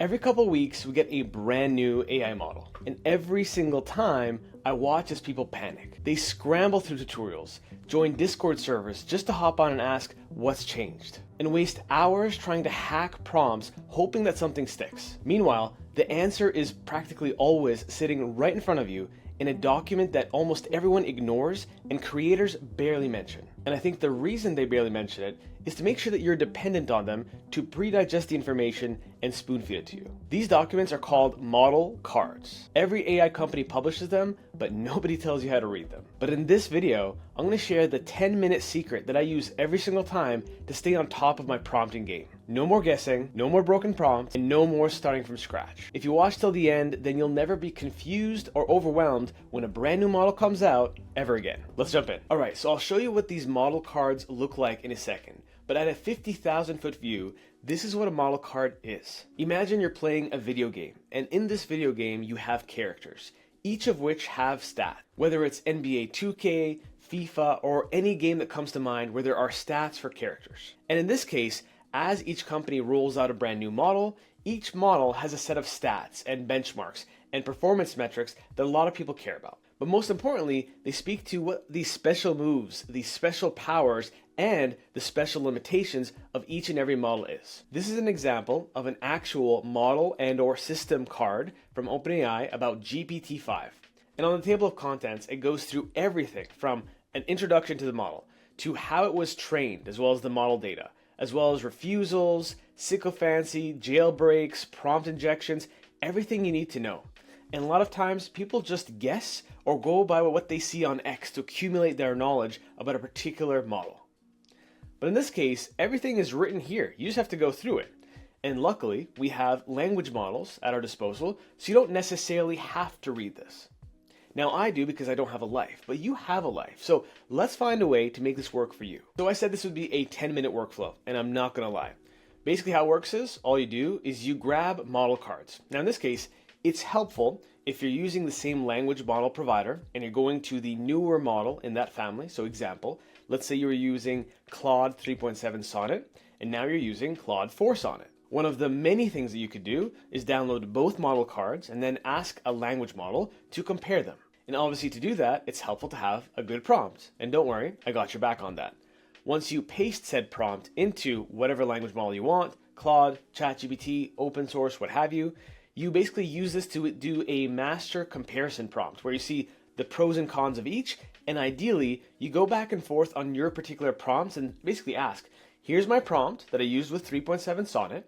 Every couple weeks, we get a brand new AI model, and every single time, I watch as people panic. They scramble through tutorials, join Discord servers just to hop on and ask what's changed, and waste hours trying to hack prompts hoping that something sticks. Meanwhile, the answer is practically always sitting right in front of you in a document that almost everyone ignores and creators barely mention. And I think the reason they barely mention it is to make sure that you're dependent on them to pre-digest the information and spoon-feed it to you. These documents are called model cards. Every AI company publishes them, but nobody tells you how to read them. But in this video, I'm going to share the 10-minute secret that I use every single time to stay on top of my prompting game. No more guessing, no more broken prompts, and no more starting from scratch. If you watch till the end, then you'll never be confused or overwhelmed when a brand new model comes out ever again. Let's jump in. All right, so I'll show you what these model cards look like in a second. But at a 50,000 foot view, this is what a model card is. Imagine you're playing a video game, and in this video game you have characters, each of which have stats. Whether it's NBA 2K, FIFA, or any game that comes to mind where there are stats for characters. And in this case, as each company rolls out a brand new model, each model has a set of stats and benchmarks and performance metrics that a lot of people care about. But most importantly, they speak to what these special moves, these special powers, and the special limitations of each and every model is. This is an example of an actual model and or system card from OpenAI about GPT-5. And on the table of contents, it goes through everything from an introduction to the model, to how it was trained, as well as the model data, as well as refusals, sycophancy, jailbreaks, prompt injections, everything you need to know. And a lot of times people just guess or go by what they see on X to accumulate their knowledge about a particular model. But in this case, everything is written here. You just have to go through it. And luckily, we have language models at our disposal, so you don't necessarily have to read this. Now I do because I don't have a life, but you have a life. So let's find a way to make this work for you. So I said this would be a 10-minute workflow, and I'm not gonna lie. Basically how it works is, all you do is you grab model cards. Now in this case, it's helpful if you're using the same language model provider and you're going to the newer model in that family. So example, let's say you were using Claude 3.7 Sonnet and now you're using Claude 4 Sonnet. One of the many things that you could do is download both model cards and then ask a language model to compare them. And obviously to do that, it's helpful to have a good prompt. And don't worry, I got your back on that. Once you paste said prompt into whatever language model you want, Claude, ChatGPT, open source, what have you, you basically use this to do a master comparison prompt where you see the pros and cons of each, and ideally you go back and forth on your particular prompts and basically ask, here's my prompt that I used with 3.7 Sonnet,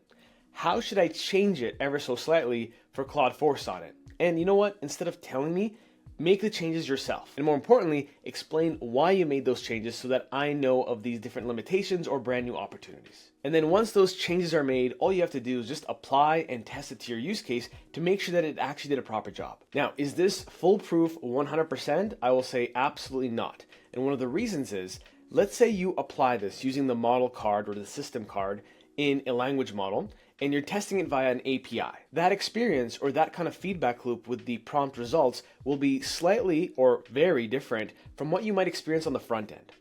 how should I change it ever so slightly for Claude 4 Sonnet? And you know what, instead of telling me, make the changes yourself. And more importantly, explain why you made those changes so that I know of these different limitations or brand new opportunities. And then once those changes are made, all you have to do is just apply and test it to your use case to make sure that it actually did a proper job. Now, is this foolproof 100%? I will say absolutely not. And one of the reasons is, let's say you apply this using the model card or the system card in a language model, and you're testing it via an API. That experience or that kind of feedback loop with the prompt results will be slightly or very different from what you might experience on the front end.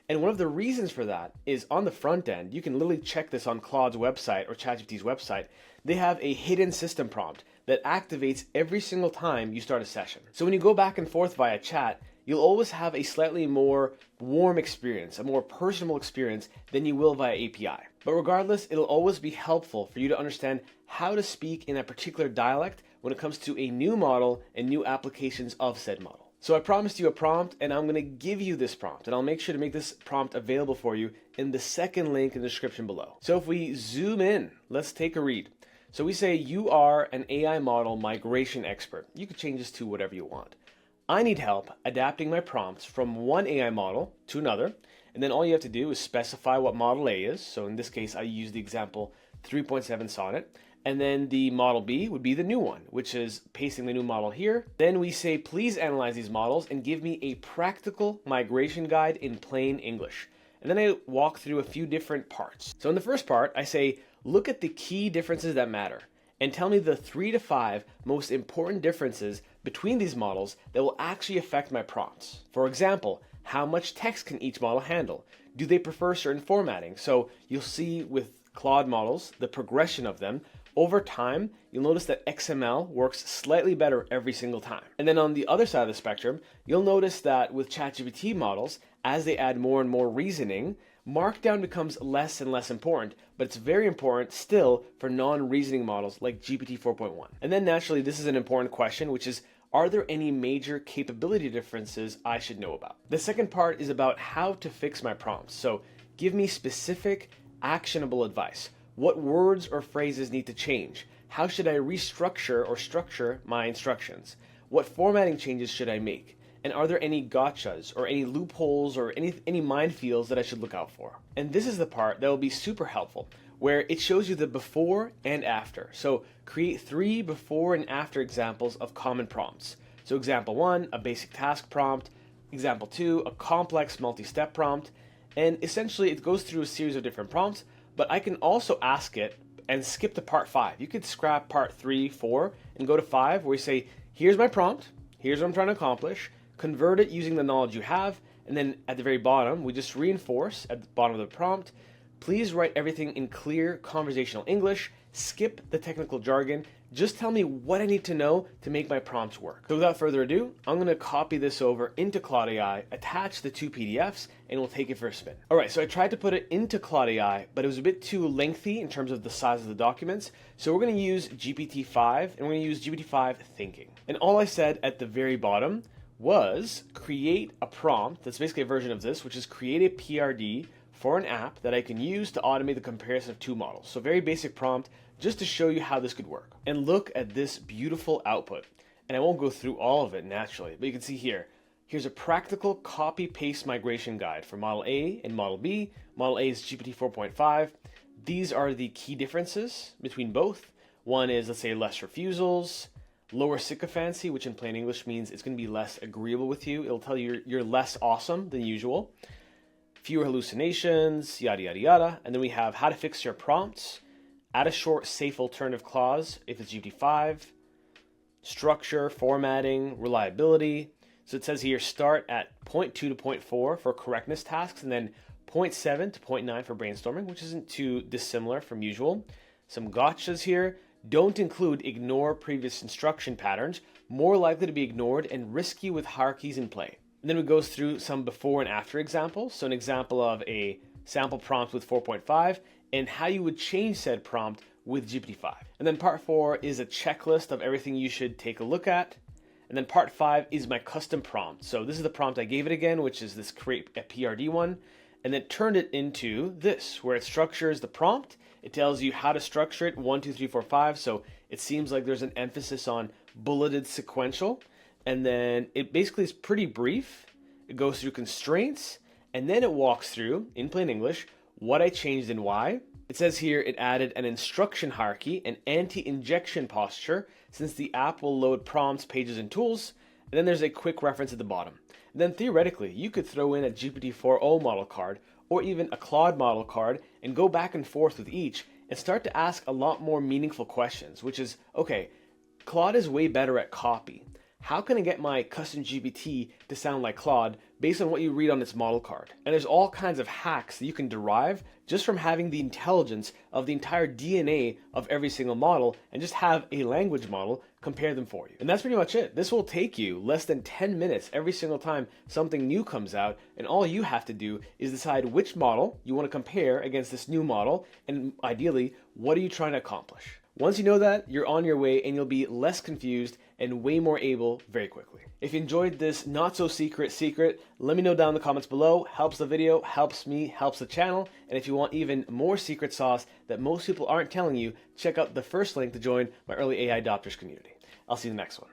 And one of the reasons for that is on the front end, you can literally check this on Claude's website or ChatGPT's website, they have a hidden system prompt that activates every single time you start a session. So when you go back and forth via chat, you'll always have a slightly more warm experience, a more personal experience than you will via API. But regardless, it'll always be helpful for you to understand how to speak in a particular dialect when it comes to a new model and new applications of said model. So I promised you a prompt, and I'm gonna give you this prompt, and I'll make sure to make this prompt available for you in the second link in the description below. So if we zoom in, let's take a read. So we say you are an AI model migration expert. You could change this to whatever you want. I need help adapting my prompts from one AI model to another, and then all you have to do is specify what model A is. So in this case, I use the example 3.7 Sonnet, and then the model B would be the new one, which is pasting the new model here. Then we say, please analyze these models and give me a practical migration guide in plain English. And then I walk through a few different parts. So in the first part, I say, look at the key differences that matter and tell me the 3 to 5 most important differences between these models that will actually affect my prompts. For example, how much text can each model handle? Do they prefer certain formatting? So you'll see with Claude models, the progression of them, over time, you'll notice that XML works slightly better every single time. And then on the other side of the spectrum, you'll notice that with ChatGPT models, as they add more and more reasoning, Markdown becomes less and less important, but it's very important still for non-reasoning models like GPT 4.1. And then naturally, this is an important question, which is, are there any major capability differences I should know about? The second part is about how to fix my prompts. So give me specific, actionable advice. What words or phrases need to change? How should I restructure or structure my instructions? What formatting changes should I make? And are there any gotchas or any loopholes or any minefields that I should look out for? And this is the part that will be super helpful, where it shows you the before and after. So create 3 before and after examples of common prompts. So example 1, a basic task prompt. Example 2, a complex multi-step prompt. And essentially it goes through a series of different prompts, but I can also ask it and skip to part 5. You could scrap part 3, 4, and go to 5, where you say, here's my prompt, here's what I'm trying to accomplish, convert it using the knowledge you have, and then at the very bottom, we just reinforce at the bottom of the prompt, please write everything in clear conversational English, skip the technical jargon, just tell me what I need to know to make my prompts work. So without further ado, I'm going to copy this over into Claude AI, attach the 2 PDFs, and we'll take it for a spin. All right, so I tried to put it into Claude AI, but it was a bit too lengthy in terms of the size of the documents. So we're going to use GPT-5, and we're going to use GPT-5 thinking. And all I said at the very bottom was create a prompt that's basically a version of this, which is create a PRD for an app that I can use to automate the comparison of 2 models. So very basic prompt, just to show you how this could work. And look at this beautiful output. And I won't go through all of it naturally, but you can see here, here's a practical copy-paste migration guide for Model A and Model B. Model A is GPT 4.5. These are the key differences between both. One is, let's say, less refusals, lower sycophancy, which in plain English means it's going to be less agreeable with you. It'll tell you you're less awesome than usual. Fewer hallucinations, yada, yada, yada. And then we have how to fix your prompts, add a short, safe alternative clause if it's GPT-5, structure, formatting, reliability. So it says here, start at 0.2 to 0.4 for correctness tasks, and then 0.7 to 0.9 for brainstorming, which isn't too dissimilar from usual. Some gotchas here. Don't include ignore previous instruction patterns, more likely to be ignored and risky with hierarchies in play. And then it goes through some before and after examples. So an example of a sample prompt with 4.5 and how you would change said prompt with GPT-5. And then part 4 is a checklist of everything you should take a look at. And then part 5 is my custom prompt. So this is the prompt I gave it again, which is this create a PRD one, and then turned it into this, where it structures the prompt. It tells you how to structure it, 1, 2, 3, 4, 5. So it seems like there's an emphasis on bulleted sequential. And then it basically is pretty brief. It goes through constraints, and then it walks through, in plain English, what I changed and why. It says here it added an instruction hierarchy, an anti-injection posture, since the app will load prompts, pages, and tools. And then there's a quick reference at the bottom. And then theoretically, you could throw in a GPT-4o model card, or even a Claude model card, and go back and forth with each, and start to ask a lot more meaningful questions, which is, okay, Claude is way better at copy. How can I get my custom GPT to sound like Claude based on what you read on its model card? And there's all kinds of hacks that you can derive just from having the intelligence of the entire DNA of every single model and just have a language model compare them for you. And that's pretty much it. This will take you less than 10 minutes every single time something new comes out, and all you have to do is decide which model you want to compare against this new model, and ideally, what are you trying to accomplish? Once you know that, you're on your way and you'll be less confused and way more able very quickly. If you enjoyed this not so secret, let me know down in the comments below. Helps the video, helps me, helps the channel. And if you want even more secret sauce that most people aren't telling you, check out the first link to join my early AI adopters community. I'll see you in the next one.